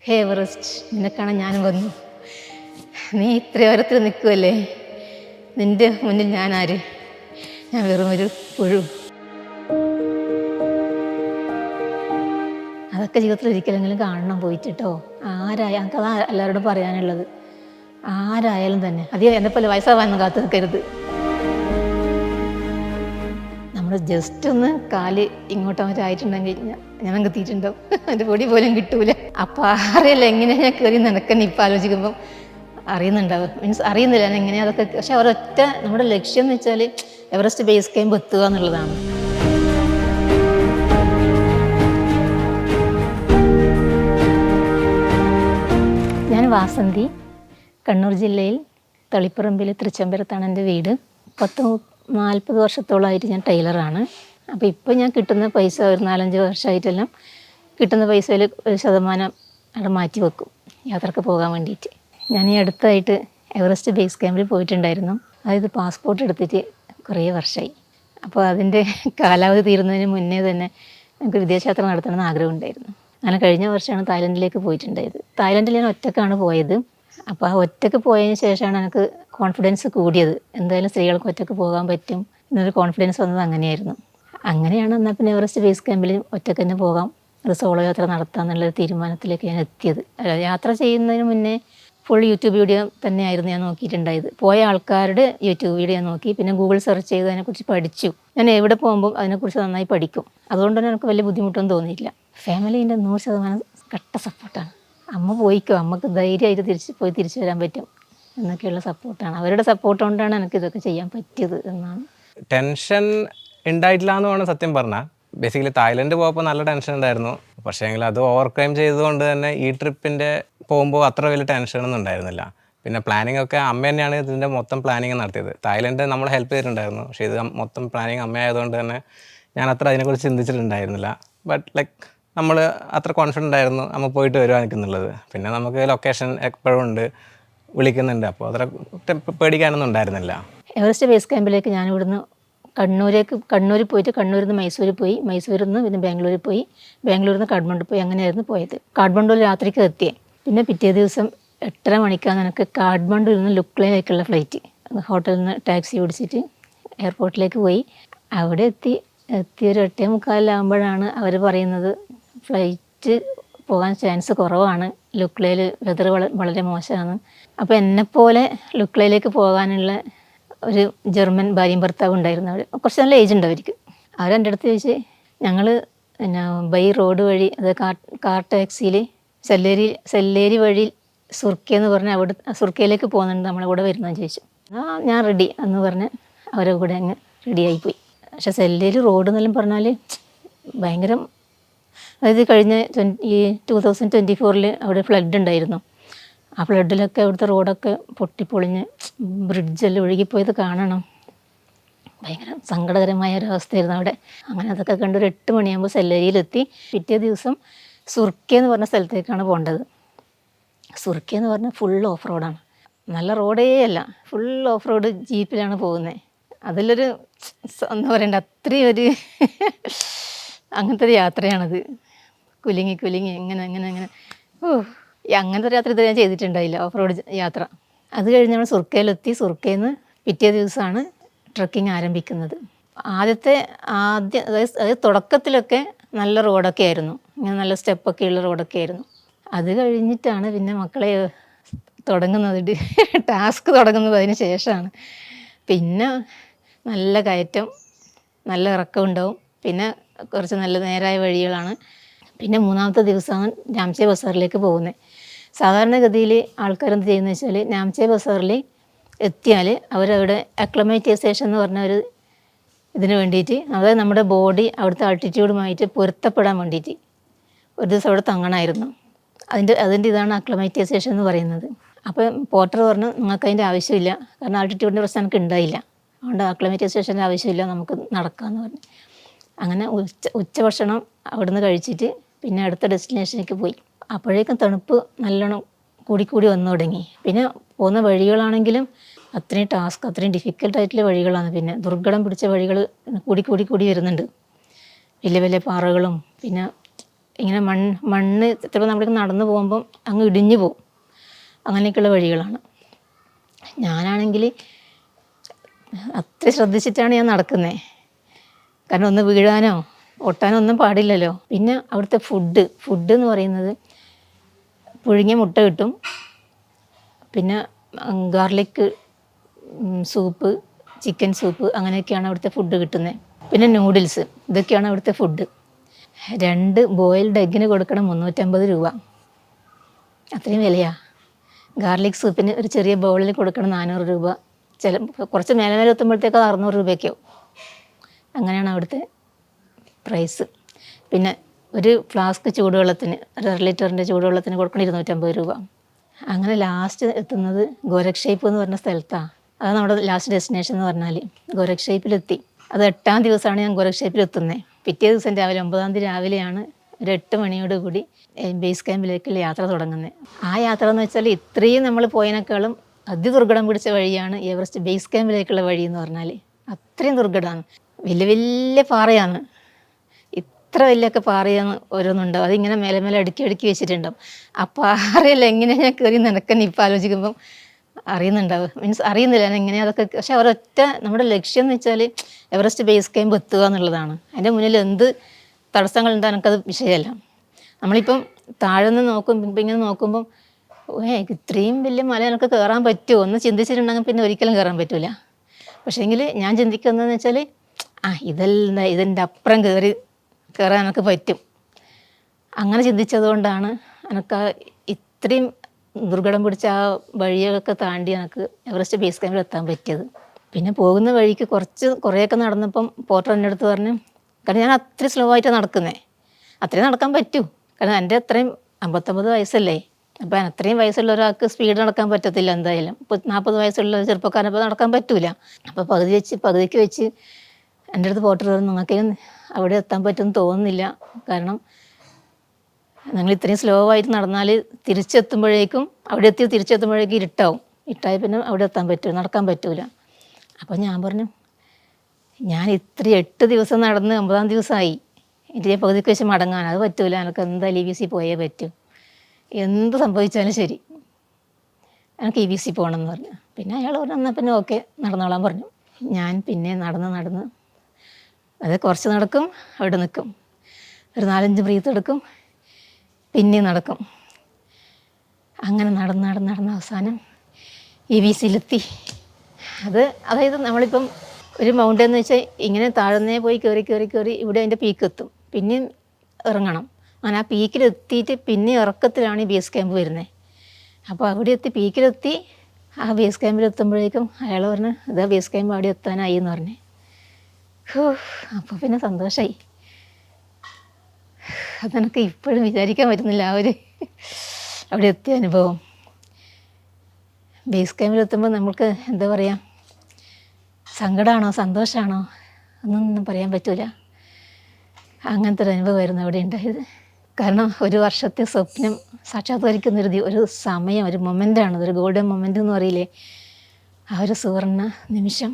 ഹേ Everest, നിന്നെ കാണാൻ ഞാൻ വന്നു. നീ ഇത്ര ഉയരത്തിൽ നിൽക്കുമല്ലേ, നിൻ്റെ മുന്നിൽ ഞാൻ ആര്? ഞാൻ വെറും ഒരു പുഴു. അതൊക്കെ ജീവിതത്തിൽ ഒരിക്കലെങ്കിലും കാണണം പോയിട്ട് കേട്ടോ. എനിക്കതാ എല്ലാവരോടും പറയാനുള്ളത്. ആരായാലും തന്നെ അധികം എന്നെപ്പോലെ വയസ്സാവാനൊന്നും കാത്തു നിൽക്കരുത്. നമ്മൾ ജസ്റ്റ് ഒന്ന് കാല് ഇങ്ങോട്ടോ മറ്റോ ആയിട്ടുണ്ടെങ്കിൽ ഞാൻ എത്തിയിട്ടുണ്ടാവും. എൻ്റെ പൊടി പോലും കിട്ടൂല. അപ്പം അറിയില്ല എങ്ങനെയാണ് ഞാൻ കയറി നടക്കുന്ന. ഇപ്പം ആലോചിക്കുമ്പം അറിയുന്നുണ്ടാവും, മീൻസ് അറിയുന്നില്ല ഞാൻ എങ്ങനെയാണ് അതൊക്കെ. പക്ഷെ അവരൊറ്റ നമ്മുടെ ലക്ഷ്യം എന്ന് വെച്ചാൽ എവറസ്റ്റ് ബേസ് ക്യാമ്പ് എത്തുക എന്നുള്ളതാണ്. ഞാൻ വാസന്തി, കണ്ണൂർ ജില്ലയിൽ തളിപ്പറമ്പിൽ തൃച്ചംബരത്താണ് എൻ്റെ വീട്. 40 വർഷത്തോളമായിട്ട് ഞാൻ ടൈലറാണ്. അപ്പോൾ ഇപ്പോൾ ഞാൻ കിട്ടുന്ന പൈസ ഒരു 4-5 വർഷമായിട്ടെല്ലാം കിട്ടുന്ന പൈസയിൽ ഒരു ശതമാനം അവിടെ മാറ്റി വെക്കും യാത്രക്ക് പോകാൻ വേണ്ടിയിട്ട്. ഞാൻ ഈ അടുത്തായിട്ട് എവറസ്റ്റ് ബേസ് ക്യാമ്പിൽ പോയിട്ടുണ്ടായിരുന്നു. അതായത് പാസ്പോർട്ട് എടുത്തിട്ട് കുറേ വർഷമായി. അപ്പോൾ അതിൻ്റെ കാലാവധി തീരുന്നതിന് മുന്നേ തന്നെ എനിക്ക് വിദേശയാത്ര നടത്തണമെന്ന് ആഗ്രഹമുണ്ടായിരുന്നു. അങ്ങനെ കഴിഞ്ഞ വർഷമാണ് തായ്ലൻഡിലേക്ക് പോയിട്ടുണ്ടായത്. തായ്ലൻഡിൽ ഞാൻ ഒറ്റക്കാണ് പോയത്. അപ്പോൾ ആ ഒറ്റക്ക് പോയതിന് ശേഷമാണ് എനിക്ക് കോൺഫിഡൻസ് കൂടിയത്. എന്തായാലും സ്ത്രീകൾക്ക് ഒറ്റക്ക് പോകാൻ പറ്റും എന്നൊരു കോൺഫിഡൻസ് വന്നത് അങ്ങനെയായിരുന്നു. അങ്ങനെയാണ് എന്നാൽ പിന്നെ എവറസ്റ്റ് ബേസ് ക്യാമ്പിൽ ഒറ്റക്ക് തന്നെ പോകാം, ഒരു സോളോ യാത്ര നടത്താം എന്നുള്ളൊരു തീരുമാനത്തിലേക്ക് ഞാൻ എത്തിയത്. യാത്ര ചെയ്യുന്നതിന് മുന്നേ ഫുൾ യൂട്യൂബ് വീഡിയോ തന്നെയായിരുന്നു ഞാൻ നോക്കിയിട്ടുണ്ടായത്. പോയ ആൾക്കാരുടെ യൂട്യൂബ് വീഡിയോ നോക്കി, പിന്നെ ഗൂഗിൾ സെർച്ച് ചെയ്ത് അതിനെക്കുറിച്ച് പഠിച്ചു. ഞാൻ എവിടെ പോകുമ്പോൾ അതിനെക്കുറിച്ച് നന്നായി പഠിക്കും. അതുകൊണ്ട് തന്നെ എനിക്ക് വലിയ ബുദ്ധിമുട്ടൊന്നും തോന്നിയില്ല. ഫാമിലീൻ്റെ 100% കട്ട സപ്പോർട്ടാണ്. അമ്മ പോയിക്കോ, അമ്മക്ക് ധൈര്യമായിട്ട് തിരിച്ചു വരാൻ പറ്റും എന്നൊക്കെയുള്ള സപ്പോർട്ടാണ്. അവരുടെ സപ്പോർട്ട് കൊണ്ടാണ് എനിക്ക് ഇതൊക്കെ ചെയ്യാൻ പറ്റിയത് എന്നാണ്. ടെൻഷൻ ഉണ്ടായിട്ടില്ല എന്ന് വേണം സത്യം പറഞ്ഞാൽ. ബേസിക്കലി തായ്ലൻഡ് പോയപ്പോൾ നല്ല ടെൻഷൻ ഉണ്ടായിരുന്നു. പക്ഷേ എങ്കിൽ അത് ഓവർകം ചെയ്തുകൊണ്ട് തന്നെ ഈ ട്രിപ്പിൻ്റെ പോകുമ്പോൾ അത്ര വലിയ ടെൻഷനൊന്നും ഉണ്ടായിരുന്നില്ല. പിന്നെ പ്ലാനിങ് ഒക്കെ അമ്മ തന്നെയാണ് ഇതിൻ്റെ മൊത്തം പ്ലാനിങ് നടത്തിയത്. തായ്ലൻഡ് നമ്മൾ ഹെൽപ്പ് ചെയ്തിട്ടുണ്ടായിരുന്നു, പക്ഷേ ഇത് മൊത്തം പ്ലാനിങ് അമ്മയായതുകൊണ്ട് തന്നെ ഞാൻ അത്ര അതിനെക്കുറിച്ച് ചിന്തിച്ചിട്ടുണ്ടായിരുന്നില്ല. ബട്ട് ലൈക്ക് നമ്മൾ അത്ര കോൺഫിഡൻ്റ് ആയിരുന്നു അമ്മ പോയിട്ട് വരുവാനിക്കുന്നുള്ളത്. പിന്നെ നമുക്ക് ലൊക്കേഷൻ എപ്പോഴും ഉണ്ട്, വിളിക്കുന്നുണ്ട്. അപ്പോൾ അത്ര പേടിക്കാനൊന്നും ഉണ്ടായിരുന്നില്ല. എവറസ്റ്റ് ബേസ് ക്യാമ്പിലേക്ക് ഞാൻ ഇവിടുന്ന് കണ്ണൂരിൽ പോയിട്ട് കണ്ണൂരിൽ നിന്ന് മൈസൂരിൽ പോയി, മൈസൂരിൽ നിന്ന് പിന്നെ ബാംഗ്ലൂരിൽ പോയി, ബാംഗ്ലൂരിൽ നിന്ന് കാഠ്മണ്ഡു പോയി. അങ്ങനെയായിരുന്നു പോയത്. കാഠ്മണ്ഡുവിൽ രാത്രിക്ക് എത്തിയേ. പിന്നെ പിറ്റേ ദിവസം 8:30 മണിക്കാണ് എനിക്ക് കാഠ്മണ്ഡുവിൽ നിന്ന് ലുക്ലയിലേക്കുള്ള ഫ്ലൈറ്റ്. ഹോട്ടലിൽ നിന്ന് ടാക്സി ഓടിച്ചിട്ട് എയർപോർട്ടിലേക്ക് പോയി. അവിടെ എത്തിയൊരു 8:45 അവർ പറയുന്നത് ഫ്ലൈറ്റ് പോകാൻ ചാൻസ് കുറവാണ്, ലുക്ലയിൽ വെതർ വളരെ മോശമാണ്. അപ്പോൾ എന്നെപ്പോലെ ലുക്ലയിലേക്ക് പോകാനുള്ള ഒരു ജർമ്മൻ ഭാര്യയും ഭർത്താവും ഉണ്ടായിരുന്നു. അവർ കുറച്ച് നല്ല ഏജ് ഉണ്ട് അവർക്ക്. അവരെൻ്റെ അടുത്ത് ചോദിച്ച്, ഞങ്ങൾ പിന്നെ ബൈ റോഡ് വഴി, അത് കാർ ടാക്സിയിൽ സെല്ലേരി വഴി സുർക്കിയെന്ന് പറഞ്ഞ് അവിടെ സുർക്കയിലേക്ക് പോകുന്നുണ്ട്, നമ്മളെ കൂടെ വരുന്നതെന്ന് ചോദിച്ചു. ഞാൻ റെഡി എന്ന് പറഞ്ഞ് അവരെ കൂടെ അങ്ങ് റെഡിയായിപ്പോയി. പക്ഷേ സെല്ലേരി റോഡ് എന്നെല്ലാം പറഞ്ഞാൽ ഭയങ്കരം, അതായത് കഴിഞ്ഞ 2024 അവിടെ ഫ്ലഡ് ഉണ്ടായിരുന്നു. ആ ഫ്ലഡിലൊക്കെ അവിടുത്തെ റോഡൊക്കെ പൊട്ടിപ്പൊളിഞ്ഞ് ബ്രിഡ്ജെല്ലാം ഒഴുകിപ്പോയത് കാണണം. ഭയങ്കര സങ്കടകരമായ ഒരവസ്ഥയായിരുന്നു അവിടെ. അങ്ങനെ അതൊക്കെ കണ്ട് ഒരു 8 മണിയാകുമ്പോൾ സെല്ലേരിയിലെത്തി. പിറ്റേ ദിവസം സുർക്കിയെന്ന് പറഞ്ഞ സ്ഥലത്തേക്കാണ് പോകേണ്ടത്. സുർക്കിയെന്ന് പറഞ്ഞാൽ ഫുൾ ഓഫ് റോഡാണ്. നല്ല റോഡേ അല്ല, ഫുൾ ഓഫ് റോഡ് ജീപ്പിലാണ് പോകുന്നത്. അതിലൊരു എന്താ പറയണ്ട, അത്രയും ഒരു അങ്ങനത്തെ ഒരു യാത്രയാണത്. കുലുങ്ങി ഇങ്ങനെ അങ്ങനത്തെ ഒരു യാത്ര ഇതുവരെ ഞാൻ ചെയ്തിട്ടുണ്ടായില്ല, ഓഫ് റോഡ് യാത്ര. അത് കഴിഞ്ഞ് നമ്മൾ സുർക്കയിലെത്തി. സുർക്കയിൽ നിന്ന് പിറ്റേ ദിവസമാണ് ട്രക്കിംഗ് ആരംഭിക്കുന്നത്. അതായത് തുടക്കത്തിലൊക്കെ നല്ല റോഡൊക്കെ ആയിരുന്നു, ഇങ്ങനെ നല്ല സ്റ്റെപ്പൊക്കെ ഉള്ള റോഡൊക്കെ ആയിരുന്നു. അത് കഴിഞ്ഞിട്ടാണ് പിന്നെ മക്കളെ തുടങ്ങുന്നത്, ടാസ്ക് തുടങ്ങുന്നത് അതിന് ശേഷമാണ്. പിന്നെ നല്ല കയറ്റം, നല്ല ഇറക്കം ഉണ്ടാവും. പിന്നെ കുറച്ച് നല്ല നേരായ വഴികളാണ്. പിന്നെ 3-ാമത്തെ ദിവസമാണ് നാംചെ ബസാറിലേക്ക് പോകുന്നത്. സാധാരണഗതിയിൽ ആൾക്കാരെന്ത് ചെയ്യുന്നത് വെച്ചാൽ, നാംചെ ബസാറിൽ എത്തിയാൽ അവരവിടെ അക്ലമൈറ്റൈസേഷൻ എന്ന് പറഞ്ഞ ഒരു ഇതിന് വേണ്ടിയിട്ട്, അതായത് നമ്മുടെ ബോഡി അവിടുത്തെ ആൾട്ടിറ്റ്യൂഡുമായിട്ട് പൊരുത്തപ്പെടാൻ വേണ്ടിയിട്ട് ഒരു ദിവസം അവിടെ തങ്ങണമായിരുന്നു. അതിൻ്റെ ഇതാണ് അക്ലമൈറ്റൈസേഷൻ എന്ന് പറയുന്നത്. അപ്പം പോർട്ടർ പറഞ്ഞു, നിങ്ങൾക്ക് അതിൻ്റെ ആവശ്യമില്ല, കാരണം ആൾട്ടിറ്റ്യൂഡിൻ്റെ പ്രശ്നം എനിക്ക് ഉണ്ടായില്ല, അതുകൊണ്ട് അക്ലമൈറ്റൈസേഷൻ്റെ ആവശ്യമില്ല, നമുക്ക് നടക്കാമെന്ന് പറഞ്ഞു. അങ്ങനെ ഉച്ചഭക്ഷണം അവിടുന്ന് കഴിച്ചിട്ട് പിന്നെ അടുത്ത ഡെസ്റ്റിനേഷനിലേക്ക് പോയി. അപ്പോഴേക്കും തണുപ്പ് നല്ലോണം കൂടി വന്നു തുടങ്ങി. പിന്നെ പോകുന്ന വഴികളാണെങ്കിലും അത്രയും ഡിഫിക്കൽട്ടായിട്ടുള്ള വഴികളാണ്. പിന്നെ ദുർഘടം പിടിച്ച വഴികൾ കൂടി വരുന്നുണ്ട്. വലിയ പാറകളും പിന്നെ ഇങ്ങനെ മണ്ണ് ചിലപ്പോൾ നമ്മളിങ്ങനെ നടന്നു പോകുമ്പം അങ്ങ് ഇടിഞ്ഞു പോകും. അങ്ങനെയൊക്കെയുള്ള വഴികളാണ്. ഞാനാണെങ്കിൽ അത്ര ശ്രദ്ധിച്ചിട്ടാണ് ഞാൻ നടക്കുന്നത്. കാരണം ഒന്ന് വീഴാനോ ഒട്ടാനോ ഒന്നും പാടില്ലല്ലോ. പിന്നെ അവിടുത്തെ ഫുഡ് എന്ന് പറയുന്നത് പുഴുങ്ങിയ മുട്ട കിട്ടും, പിന്നെ ഗാർലിക് സൂപ്പ്, ചിക്കൻ സൂപ്പ്, അങ്ങനെയൊക്കെയാണ് അവിടുത്തെ ഫുഡ് കിട്ടുന്നത്. പിന്നെ നൂഡിൽസ്, ഇതൊക്കെയാണ് അവിടുത്തെ ഫുഡ്. 2 ബോയിൽഡ് എഗ്ഗിന് കൊടുക്കണം 350 രൂപ. അത്രയും വിലയാണ്. ഗാർലിക് സൂപ്പിന് ഒരു ചെറിയ ബൗളിൽ കൊടുക്കണം 400 രൂപ. കുറച്ച് മേലെ എത്തുമ്പോഴത്തേക്ക് 600 രൂപയൊക്കെ ആവും. അങ്ങനെയാണ് അവിടുത്തെ പ്രൈസ്. പിന്നെ ഒരു ഫ്ലാസ്ക് ചൂടുവെള്ളത്തിന്, 1.5 ലിറ്ററിൻ്റെ ചൂടുവെള്ളത്തിന് കൊടുക്കണം 250 രൂപ. അങ്ങനെ ലാസ്റ്റ് എത്തുന്നത് ഗോരക്ഷേപ്പ് എന്ന് പറഞ്ഞ സ്ഥലത്താണ്. അത് നമ്മുടെ ലാസ്റ്റ് ഡെസ്റ്റിനേഷൻ എന്ന് പറഞ്ഞാൽ ഗോരക്ഷേപ്പിലെത്തി. അത് 8ാം ദിവസമാണ് ഞാൻ ഗോരക്ഷേപ്പിലെത്തുന്നത്. പിറ്റേ ദിവസം രാവിലെ 9ാം തീയതി രാവിലെയാണ് ഒരു 8 മണിയോടുകൂടി ബേസ് ക്യാമ്പിലേക്കുള്ള യാത്ര തുടങ്ങുന്നത്. ആ യാത്ര എന്ന് വെച്ചാൽ ഇത്രയും നമ്മൾ പോയതിനേക്കാളും അതിദുർഘടം പിടിച്ച വഴിയാണ് എവറസ്റ്റ് ബേസ് ക്യാമ്പിലേക്കുള്ള വഴി എന്ന് പറഞ്ഞാൽ. അത്രയും ദുർഘടമാണ്. വലിയ വലിയ പാറയാണ്. ഇത്ര വലിയൊക്കെ പാറയാണ് ഓരോന്നുണ്ടാവും. അതിങ്ങനെ മേലെ മേലെ അടുക്കി വെച്ചിട്ടുണ്ടാവും. ആ പാറയെല്ലാം എങ്ങനെയാണ് ഞാൻ കയറി നടക്കാൻ ഇപ്പം ആലോചിക്കുമ്പം അറിയുന്നുണ്ടാവും. മീൻസ് അറിയുന്നില്ല ഞാൻ എങ്ങനെയാണ് അതൊക്കെ. പക്ഷെ അവരൊറ്റ നമ്മുടെ ലക്ഷ്യം എന്ന് വെച്ചാൽ എവറസ്റ്റ് ബേസ് ക്യാമ്പ് എത്തുക എന്നുള്ളതാണ്. അതിൻ്റെ മുന്നിൽ എന്ത് തടസ്സങ്ങളുണ്ടോ എനിക്കത് വിഷയമല്ല. നമ്മളിപ്പം താഴെ നിന്ന് ഇപ്പം ഇങ്ങനെ നോക്കുമ്പം ഇത്രയും വലിയ മല എനിക്ക് കയറാൻ പറ്റുമോ എന്ന് ചിന്തിച്ചിട്ടുണ്ടെങ്കിൽ പിന്നെ ഒരിക്കലും കയറാൻ പറ്റില്ല. പക്ഷേങ്കിൽ ഞാൻ ചിന്തിക്കുന്നതെന്ന് വെച്ചാൽ ഇതിൻ്റെ അപ്പുറം കയറാൻ എനിക്ക് പറ്റും. അങ്ങനെ ചിന്തിച്ചതുകൊണ്ടാണ് എനിക്ക് ഇത്രയും ദുർഘടം പിടിച്ച ആ വഴിയൊക്കെ താണ്ടി എനിക്ക് എവറസ്റ്റ് ബേസ് ക്യാമ്പിൽ എത്താൻ പറ്റിയത്. പിന്നെ പോകുന്ന വഴിക്ക് കുറേയൊക്കെ നടന്നപ്പം പോർട്ടർ എൻ്റെ അടുത്ത് പറഞ്ഞു, കാരണം ഞാൻ അത്രയും സ്ലോ ആയിട്ടാണ് നടക്കുന്നത്. അത്രയും നടക്കാൻ പറ്റൂ. കാരണം എൻ്റെ അത്രയും 59 വയസ്സല്ലേ. അപ്പം അത്രയും വയസ്സുള്ള ഒരാൾക്ക് സ്പീഡ് നടക്കാൻ പറ്റത്തില്ല എന്തായാലും. 40 വയസ്സുള്ള ചെറുപ്പക്കാരനപ്പോൾ നടക്കാൻ പറ്റൂല. അപ്പോൾ പകുതിക്ക് വെച്ച് എൻ്റെ അടുത്ത് പോർട്ടർ പറഞ്ഞു, നിങ്ങൾക്ക് അവിടെ എത്താൻ പറ്റുമെന്ന് തോന്നുന്നില്ല. കാരണം നിങ്ങൾ ഇത്രയും സ്ലോ ആയിട്ട് നടന്നാൽ തിരിച്ചെത്തുമ്പോഴേക്കും ഇരുട്ടാവും. ഇരുട്ടായി പിന്നെ അവിടെ നടക്കാൻ പറ്റൂല. അപ്പോൾ ഞാൻ പറഞ്ഞു, ഞാൻ ഇത്രയും 8 ദിവസം നടന്ന് 9ാം ദിവസമായി. എനിക്ക് പകുതിക്ക് വെച്ച് മടങ്ങാൻ അത് പറ്റൂല. എനിക്ക് എന്തായാലും EVC പോയേ പറ്റൂ. എന്ത് സംഭവിച്ചാലും ശരി എനിക്ക് EVC പോകണമെന്ന് പറഞ്ഞു. പിന്നെ അയാൾ പറഞ്ഞു, എന്നാൽ പിന്നെ ഓക്കെ നടന്നോളാൻ പറഞ്ഞു. ഞാൻ പിന്നെ നടന്ന് അത് കുറച്ച് നടക്കും, അവിടെ നിൽക്കും, ഒരു 4-5 ബ്രീത്ത് എടുക്കും, പിന്നെ നടക്കും. അങ്ങനെ നടന്ന് അവസാനം EVCയിലെത്തി. അതായത് നമ്മളിപ്പം ഒരു മൗണ്ടൻ എന്ന് വെച്ചാൽ ഇങ്ങനെ താഴ്ന്നേ പോയി കയറി ഇവിടെ അതിൻ്റെ പീക്ക് എത്തും, പിന്നെയും ഇറങ്ങണം. അങ്ങനെ ആ പീക്കിലെത്തിയിട്ട് പിന്നെ ഇറക്കത്തിലാണ് ഈ ബേസ് ക്യാമ്പ് വരുന്നത്. അപ്പോൾ അവിടെ പീക്കിലെത്തി ആ ബേസ് ക്യാമ്പിലെത്തുമ്പോഴേക്കും അയാൾ പറഞ്ഞു, ഇതാ ബേസ് ക്യാമ്പ് അവിടെ എത്താനായി എന്ന് പറഞ്ഞു. അപ്പോൾ പിന്നെ സന്തോഷമായി. അതെനിക്ക് ഇപ്പോഴും വിചാരിക്കാൻ പറ്റുന്നില്ല അവിടെ എത്തിയ അനുഭവം. ബേസ് ക്യാമ്പിലെത്തുമ്പോൾ നമ്മൾക്ക് എന്താ പറയുക, സങ്കടമാണോ സന്തോഷമാണോ എന്നൊന്നും പറയാൻ പറ്റില്ല. അങ്ങനത്തെ ഒരു അനുഭവമായിരുന്നു അവിടെ ഉണ്ടായത്. കാരണം ഒരു വർഷത്തെ സ്വപ്നം സാക്ഷാത്കരിക്കുന്നൊരു ഒരു സമയം, ഒരു മൊമെൻ്റാണ്. ഒരു ഗോൾഡൻ മൊമെൻ്റ് എന്ന് പറയില്ലേ, ആ ഒരു സുവർണ്ണ നിമിഷം.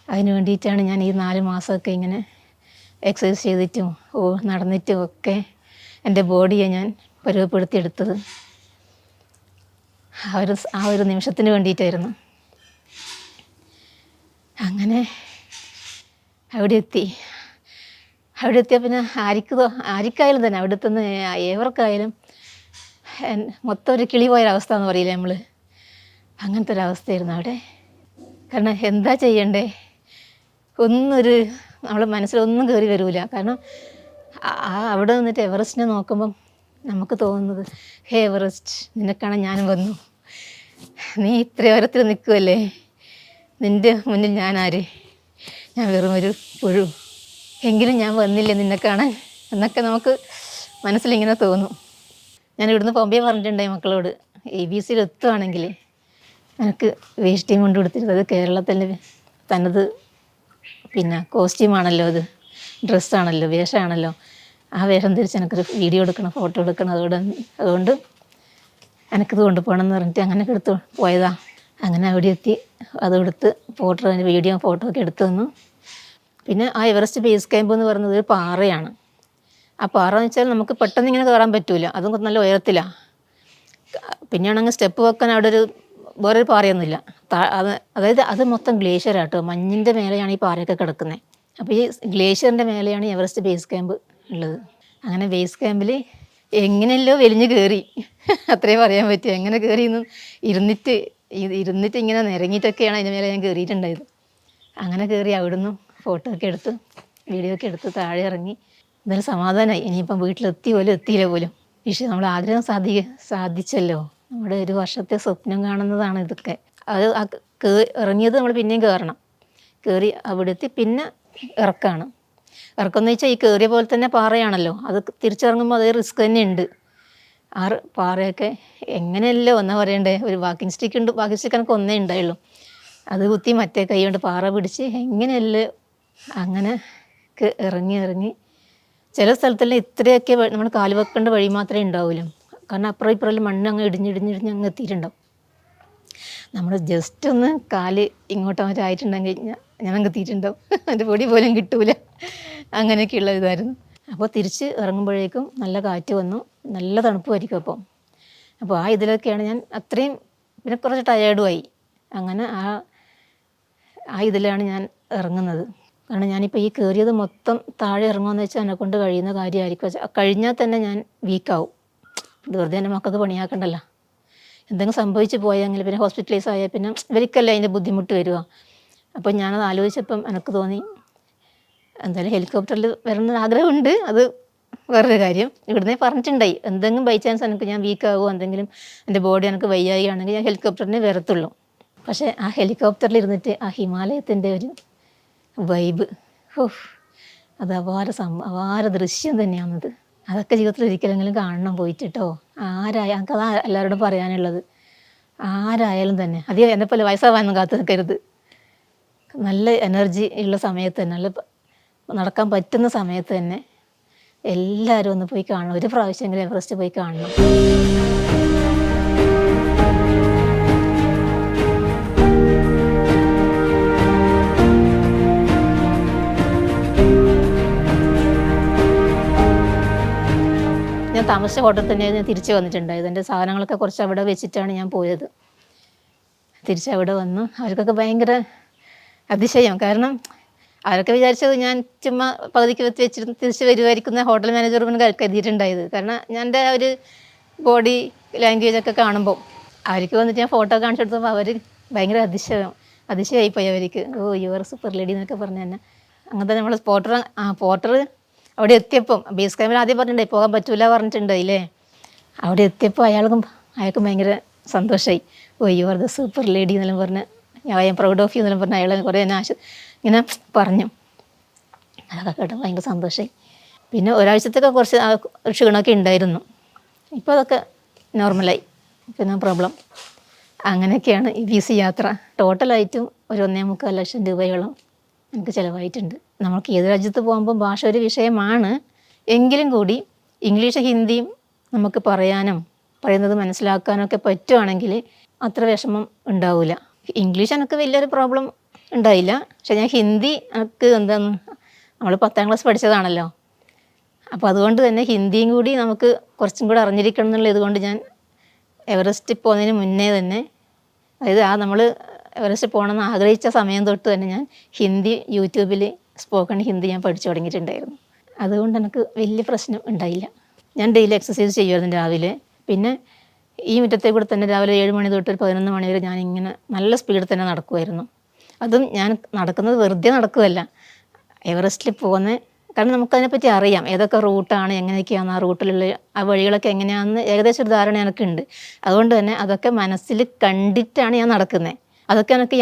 അതിന് വേണ്ടിയിട്ടാണ് ഞാൻ ഈ 4 മാസമൊക്കെ ഇങ്ങനെ എക്സസൈസ് ചെയ്തിട്ടും നടന്നിട്ടും ഒക്കെ എൻ്റെ ബോഡിയെ ഞാൻ പരുവപ്പെടുത്തിയെടുത്തത്. ആ ഒരു നിമിഷത്തിന് വേണ്ടിയിട്ടായിരുന്നു. അങ്ങനെ അവിടെ എത്തിയാൽ പിന്നെ ആർക്കായാലും തന്നെ അവിടെ എത്തുന്ന ഏവർക്കായാലും മൊത്തം ഒരു കിളി പോയൊരവസ്ഥ എന്ന് പറയില്ലേ നമ്മൾ, അങ്ങനത്തെ ഒരവസ്ഥയായിരുന്നു അവിടെ. കാരണം എന്താ ചെയ്യണ്ടേ നമ്മളെ മനസ്സിലൊന്നും കയറി വരില്ല. കാരണം അവിടെ നിന്നിട്ട് എവറസ്റ്റിനെ നോക്കുമ്പം നമുക്ക് തോന്നുന്നത്, ഹേ എവറസ്റ്റ്, നിനക്കാണ് ഞാൻ വന്നു, നീ ഇത്ര ഉയരത്തിൽ നിൽക്കുമല്ലേ, നിൻ്റെ മുന്നിൽ ഞാൻ ആര്, ഞാൻ വെറും ഒരു പുഴു, എങ്കിലും ഞാൻ വന്നില്ലേ നിന്നെ കാണാൻ എന്നൊക്കെ നമുക്ക് മനസ്സിലിങ്ങനെ തോന്നും. ഞാൻ ഇവിടുന്ന് പോകുമ്പേ പറഞ്ഞിട്ടുണ്ടായി മക്കളോട്, EVCയിൽ എത്തുകയാണെങ്കിൽ എനിക്ക് വേഷ്ടിയും കൊണ്ട് കൊടുത്തിരുന്നത് കേരളത്തിൽ തനത് പിന്നെ കോസ്റ്റ്യൂമാണല്ലോ, അത് ഡ്രസ്സാണല്ലോ, വേഷമാണല്ലോ, ആ വേഷം ധരിച്ച് എനിക്കൊരു വീഡിയോ എടുക്കണം, ഫോട്ടോ എടുക്കണം. അതുകൊണ്ട് എനിക്കിത് കൊണ്ടുപോകണം എന്ന് പറഞ്ഞിട്ട് അങ്ങനെ എടുത്ത് പോയതാണ്. അങ്ങനെ അവിടെ എത്തി അതെടുത്ത് വീഡിയോ ഫോട്ടോ ഒക്കെ എടുത്തു തന്നു. പിന്നെ ആ എവറസ്റ്റ് ബേസ് ക്യാമ്പ് എന്ന് പറയുന്നത് ഒരു പാറയാണ്. ആ പാറ എന്ന് വെച്ചാൽ നമുക്ക് പെട്ടെന്ന് ഇങ്ങനെ കയറാൻ പറ്റൂല, അതും നല്ല ഉയരത്തിലാണ്. പിന്നെയാണെങ്കിൽ സ്റ്റെപ്പ് വെക്കാൻ അവിടെ വേറൊരു പാറയൊന്നുമില്ല. അത് മൊത്തം ഗ്ലേഷ്യറാട്ടോ, മഞ്ഞിൻ്റെ മേലെയാണ് ഈ പാറയൊക്കെ കിടക്കുന്നത്. അപ്പോൾ ഈ ഗ്ലേഷ്യറിൻ്റെ മേലെയാണ് എവറസ്റ്റ് ബേസ് ക്യാമ്പ് ഉള്ളത്. അങ്ങനെ ബേസ് ക്യാമ്പിൽ എങ്ങനെയല്ലോ വലിഞ്ഞ് കയറി, അത്രേ പറയാൻ പറ്റും. എങ്ങനെ കയറി ഇരുന്നിട്ട് ഇങ്ങനെ നിരങ്ങിയിട്ടൊക്കെയാണ് അതിൻ്റെ മേലെ ഞാൻ കയറിയിട്ടുണ്ടായത്. അങ്ങനെ കയറി അവിടുന്ന് ഫോട്ടോ ഒക്കെ എടുത്ത് വീഡിയോ ഒക്കെ എടുത്ത് താഴെ ഇറങ്ങി. എന്തായാലും സമാധാനമായി. ഇനിയിപ്പം എത്തിയില്ല പോലും. പക്ഷേ നമ്മൾ ആഗ്രഹം സാധിച്ചല്ലോ. നമ്മുടെ ഒരു വർഷത്തെ സ്വപ്നം കാണുന്നതാണ് ഇതൊക്കെ. അത് ഇറങ്ങിയത് നമ്മൾ പിന്നെയും കയറണം. കയറി അവിടെ എത്തി പിന്നെ ഇറക്കമാണ്. ഇറക്കമെന്ന് വെച്ചാൽ ഈ കയറിയ പോലെ തന്നെ പാറയാണല്ലോ, അത് തിരിച്ചിറങ്ങുമ്പോൾ അതേ റിസ്ക് തന്നെ ഉണ്ട്. ആ പാറയൊക്കെ എങ്ങനെയല്ലോ എന്നാ പറയണ്ടേ, ഒരു വാക്കിംഗ് സ്റ്റിക്ക് എനിക്ക് ഒന്നേ ഉണ്ടായുള്ളൂ. അത് കുത്തി മറ്റേ കൈ കൊണ്ട് പാറ പിടിച്ച് എങ്ങനെയല്ലോ അങ്ങനെ ഇറങ്ങി ചില സ്ഥലത്തെല്ലാം ഇത്രയൊക്കെ നമ്മൾ കാല് വെക്കേണ്ട വഴി മാത്രമേ ഉണ്ടാവുള്ളൂ. കാരണം അപ്പുറം ഇപ്പുറം മണ്ണ് അങ്ങ് ഇടിഞ്ഞിടിഞ്ഞിടിഞ്ഞ് അങ്ങ് എത്തിയിട്ടുണ്ടാവും. നമ്മൾ ജസ്റ്റ് ഒന്ന് കാല് ഇങ്ങോട്ടോ മറ്റോ ആയിട്ടുണ്ടെങ്കിൽ ഞാൻ അങ്ങ് എത്തിയിട്ടുണ്ടാവും. അതിൻ്റെ പൊടി പോലും കിട്ടൂല. അങ്ങനെയൊക്കെയുള്ള ഇതായിരുന്നു. അപ്പോൾ തിരിച്ച് ഇറങ്ങുമ്പോഴേക്കും നല്ല കാറ്റ് വന്നു, നല്ല തണുപ്പുമായിരിക്കും. അപ്പോൾ ആ ഇതിലൊക്കെയാണ് ഞാൻ അത്രയും, പിന്നെ കുറച്ച് ടയേർഡുമായി. അങ്ങനെ ആ ഇതിലാണ് ഞാൻ ഇറങ്ങുന്നത്. കാരണം ഞാനിപ്പോൾ ഈ കയറിയത് മൊത്തം താഴെ ഇറങ്ങുമെന്ന് വെച്ചാൽ എന്നെക്കൊണ്ട് കഴിയുന്ന കാര്യമായിരിക്കും. കഴിഞ്ഞാൽ തന്നെ ഞാൻ വീക്കാവും. വെറുതെ എൻ്റെ മക്കൾക്ക് പണിയാക്കണ്ടല്ലോ. എന്തെങ്കിലും സംഭവിച്ച് പോയെങ്കിൽ പിന്നെ ഹോസ്പിറ്റലൈസ് ആയാൽ പിന്നെ ഇവർക്കല്ലേ അതിൻ്റെ ബുദ്ധിമുട്ട് വരിക. അപ്പോൾ ഞാനത് ആലോചിച്ചപ്പം എനിക്ക് തോന്നി എന്തായാലും ഹെലികോപ്റ്ററിൽ വരണമെന്ന് ആഗ്രഹമുണ്ട്. അത് വേറൊരു കാര്യം. ഇവിടുന്ന് പറഞ്ഞിട്ടുണ്ടായി എന്തെങ്കിലും ബൈ ചാൻസ് എനിക്ക് ഞാൻ വീക്കാകുമോ, എന്തെങ്കിലും എൻ്റെ ബോഡി എനിക്ക് വയ്യായി ആണെങ്കിൽ ഞാൻ ഹെലികോപ്റ്ററിന് വരത്തുള്ളൂ. പക്ഷേ ആ ഹെലികോപ്റ്ററിൽ ഇരുന്നിട്ട് ആ ഹിമാലയത്തിൻ്റെ ഒരു വൈബ്, അത് അപാര ദൃശ്യം തന്നെയാണത്. അതൊക്കെ ജീവിതത്തിൽ ഒരിക്കലെങ്കിലും കാണണം പോയിട്ടോ. എനിക്കതാ എല്ലാവരോടും പറയാനുള്ളത്. ആരായാലും തന്നെ അധികം എന്നെപ്പോലെ വയസ്സാവാനൊന്നും കാത്തു നിൽക്കരുത്. നല്ല എനർജി ഉള്ള സമയത്ത് തന്നെ, നല്ല നടക്കാൻ പറ്റുന്ന സമയത്ത് തന്നെ എല്ലാവരും ഒന്ന് പോയി കാണണം. ഒരു പ്രാവശ്യമെങ്കിലും എവറസ്റ്റ് പോയി കാണണം. ഞാൻ താമസിച്ച ഹോട്ടലിൽ തന്നെ ഞാൻ തിരിച്ച് വന്നിട്ടുണ്ടായത്. എൻ്റെ സാധനങ്ങളൊക്കെ കുറച്ച് അവിടെ വെച്ചിട്ടാണ് ഞാൻ പോയത്. തിരിച്ചവിടെ വന്നു. അവർക്കൊക്കെ ഭയങ്കര അതിശയം. കാരണം അവരൊക്കെ വിചാരിച്ചത് ഞാൻ ചുമ്മാ പകുതിക്ക് വെച്ചിട്ട് തിരിച്ച് വരുമായിരിക്കുന്ന ഹോട്ടൽ മാനേജർ കരുതിയിട്ടുണ്ടായത്. കാരണം ഞാൻ എൻ്റെ ഒരു ബോഡി ലാംഗ്വേജൊക്കെ കാണുമ്പോൾ അവർക്ക് വന്നിട്ട് ഞാൻ ഫോട്ടോ കാണിച്ചു കൊടുത്തപ്പോൾ അവർ ഭയങ്കര അതിശയമായിപ്പോയി അവർക്ക്. യു ആർ സൂപ്പർ ലേഡി എന്നൊക്കെ പറഞ്ഞു തന്നെ. അങ്ങനത്തെ നമ്മൾ പോർട്ടർ അവിടെ എത്തിയപ്പം ബേസ് ക്യാമ്പിൽ ആദ്യം പറഞ്ഞിട്ടുണ്ടായി പോകാൻ പറ്റൂല പറഞ്ഞിട്ടുണ്ടായില്ലേ. അവിടെ എത്തിയപ്പോൾ അയാൾക്ക് ഭയങ്കര സന്തോഷമായി. You are the super lady എന്നെല്ലാം പറഞ്ഞ് I am proud of you എന്നെല്ലാം പറഞ്ഞ് അയാൾ കുറേ ഇങ്ങനെ പറഞ്ഞു. അതൊക്കെ കേട്ടോ ഭയങ്കര സന്തോഷമായി. പിന്നെ ഒരാഴ്ചത്തൊക്കെ കുറച്ച് ക്ഷീണമൊക്കെ ഉണ്ടായിരുന്നു. ഇപ്പോൾ അതൊക്കെ നോർമലായി, പിന്നെ പ്രോബ്ലം. അങ്ങനെയൊക്കെയാണ് ഈ BC യാത്ര. ടോട്ടലായിട്ടും ഒരു 1.25 ലക്ഷം രൂപയോളം എനിക്ക് ചിലവായിട്ടുണ്ട്. നമുക്ക് ഏത് രാജ്യത്ത് പോകുമ്പോൾ ഭാഷ ഒരു വിഷയമാണ്. എങ്കിലും കൂടി ഇംഗ്ലീഷ് ഹിന്ദിയും നമുക്ക് പറയുന്നത് മനസ്സിലാക്കാനൊക്കെ പറ്റുവാണെങ്കിൽ അത്ര വിഷമം ഉണ്ടാവില്ല. ഇംഗ്ലീഷ് എനിക്ക് വലിയൊരു പ്രോബ്ലം ഉണ്ടായില്ല. പക്ഷെ ഞാൻ ഹിന്ദി എനിക്ക് നമ്മൾ 10ാം ക്ലാസ് പഠിച്ചതാണല്ലോ. അപ്പോൾ അതുകൊണ്ട് തന്നെ ഹിന്ദിയും കൂടി നമുക്ക് കുറച്ചും കൂടെ അറിഞ്ഞിരിക്കണം എന്നുള്ള ഇതുകൊണ്ട് ഞാൻ എവറസ്റ്റ് പോകുന്നതിന് മുന്നേ തന്നെ, അതായത് നമ്മൾ എവറസ്റ്റ് പോകണമെന്ന് ആഗ്രഹിച്ച സമയം തൊട്ട് തന്നെ ഞാൻ ഹിന്ദി യൂട്യൂബിൽ സ്പോക്കൺ ഹിന്ദി ഞാൻ പഠിച്ചു തുടങ്ങിയിട്ടുണ്ടായിരുന്നു. അതുകൊണ്ട് എനിക്ക് വലിയ പ്രശ്നം ഉണ്ടായില്ല. ഞാൻ ഡെയിലി എക്സസൈസ് ചെയ്യുമായിരുന്നു രാവിലെ. പിന്നെ ഈ മുറ്റത്തെ കൂടെ തന്നെ രാവിലെ 7 മണി തൊട്ട് 11 മണി വരെ ഞാനിങ്ങനെ നല്ല സ്പീഡിൽ തന്നെ നടക്കുമായിരുന്നു. അതും ഞാൻ നടക്കുന്നത് വെറുതെ നടക്കുകയല്ല, എവറസ്റ്റിൽ പോകുന്ന, കാരണം നമുക്കതിനെപ്പറ്റി അറിയാം ഏതൊക്കെ റൂട്ടാണ്, എങ്ങനെയൊക്കെയാണ് ആ റൂട്ടിലുള്ള ആ വഴികളൊക്കെ എങ്ങനെയാണെന്ന് ഏകദേശം ഒരു ധാരണ എനിക്കുണ്ട്. അതുകൊണ്ട് തന്നെ അതൊക്കെ മനസ്സിൽ കണ്ടിട്ടാണ് ഞാൻ നടക്കുന്നത്. അതൊക്കെ എനിക്ക്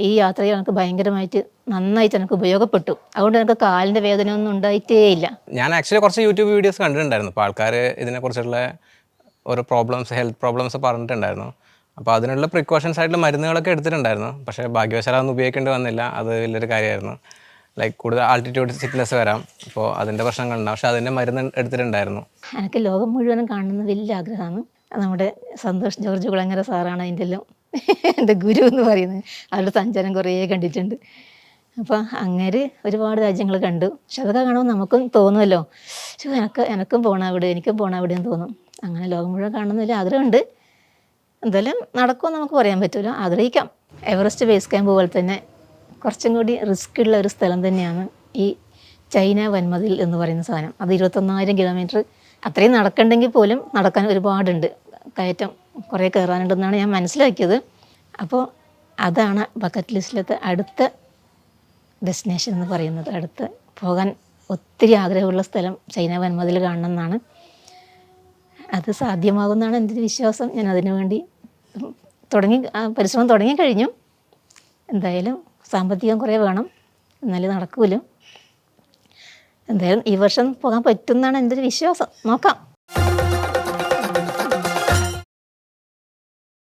ഈ യാത്രയിൽ എനിക്ക് ഭയങ്കരമായിട്ട് നന്നായിട്ട് എനിക്ക് ഉപയോഗപ്പെട്ടു. അതുകൊണ്ട് എനിക്ക് കാലിൻ്റെ വേദന ഒന്നും ഉണ്ടായിട്ടേ ഇല്ല. ഞാൻ ആക്ച്വലി കുറച്ച് യൂട്യൂബ് വീഡിയോസ് കണ്ടിട്ടുണ്ടായിരുന്നു. അപ്പോൾ ആൾക്കാർ ഇതിനെക്കുറിച്ചുള്ള ഓരോ ഹെൽത്ത് പ്രോബ്ലംസ് പറഞ്ഞിട്ടുണ്ടായിരുന്നു. അപ്പോൾ അതിനുള്ള പ്രിക്കോഷൻസ് ആയിട്ടുള്ള മരുന്നുകളൊക്കെ എടുത്തിട്ടുണ്ടായിരുന്നു. പക്ഷേ ഭാഗ്യവശാൽ അതൊന്നും ഉപയോഗിക്കേണ്ടി വന്നില്ല. അത് വലിയൊരു കാര്യമായിരുന്നു. ലൈക്ക് കൂടുതൽ ആൾട്ടിറ്റ്യൂഡ് സിക്നെസ് വരാം, അപ്പോൾ അതിൻ്റെ പ്രശ്നങ്ങളുണ്ടാവും. പക്ഷേ അതിൻ്റെ മരുന്ന് എടുത്തിട്ടുണ്ടായിരുന്നു. എനിക്ക് ലോകം മുഴുവനും കാണുന്ന വലിയ ആഗ്രഹമാണ്. നമ്മുടെ സന്തോഷ് ജോർജ് കുളങ്ങര സാറാണ് അതിൻ്റെ എല്ലാം എൻ്റെ ഗുരു എന്ന് പറയുന്നത്. അവരുടെ സഞ്ചാരം കുറേ കണ്ടിട്ടുണ്ട്. അപ്പോൾ അങ്ങേര് ഒരുപാട് രാജ്യങ്ങൾ കണ്ടു. പക്ഷെ അതൊക്കെ കാണുമ്പോൾ നമുക്കും തോന്നുമല്ലോ, പക്ഷേ എനക്കും പോകണം അവിടെ, എനിക്കും പോകണം അവിടെ എന്ന് തോന്നും. അങ്ങനെ ലോകം മുഴുവൻ കാണുന്നതിൽ ആഗ്രഹമുണ്ട്. എന്തായാലും നടക്കുമെന്ന് നമുക്ക് പറയാൻ പറ്റില്ല, ആഗ്രഹിക്കാം. എവറസ്റ്റ് ബേസ് ക്യാമ്പ് പോലെ തന്നെ കുറച്ചും കൂടി റിസ്ക് ഉള്ള ഒരു സ്ഥലം തന്നെയാണ് ഈ ചൈന വൻമതിൽ എന്ന് പറയുന്ന സാധനം. അത് 21,000 കിലോമീറ്റർ അത്രയും നടക്കണ്ടെങ്കിൽ പോലും നടക്കാൻ ഒരുപാടുണ്ട്, കയറ്റം കുറേ കയറാനുണ്ടെന്നാണ് ഞാൻ മനസ്സിലാക്കിയത്. അപ്പോൾ അതാണ് ബക്കറ്റ് ലിസ്റ്റിലത്തെ അടുത്ത ഡെസ്റ്റിനേഷൻ എന്ന് പറയുന്നത്. അടുത്ത് പോകാൻ ഒത്തിരി ആഗ്രഹമുള്ള സ്ഥലം ചൈന വൻമതിൽ കാണണം എന്നാണ്. അത് സാധ്യമാകുമെന്നാണ് എൻ്റെ ഒരു വിശ്വാസം. ഞാൻ അതിനു വേണ്ടി പരിശ്രമം തുടങ്ങിക്കഴിഞ്ഞു. എന്തായാലും സാമ്പത്തികം കുറേ വേണം, എന്നാലേ നടക്കൂല. എന്തായാലും ഈ വർഷം പോകാൻ പറ്റുമെന്നാണ് എൻ്റെ ഒരു വിശ്വാസം. നോക്കാം.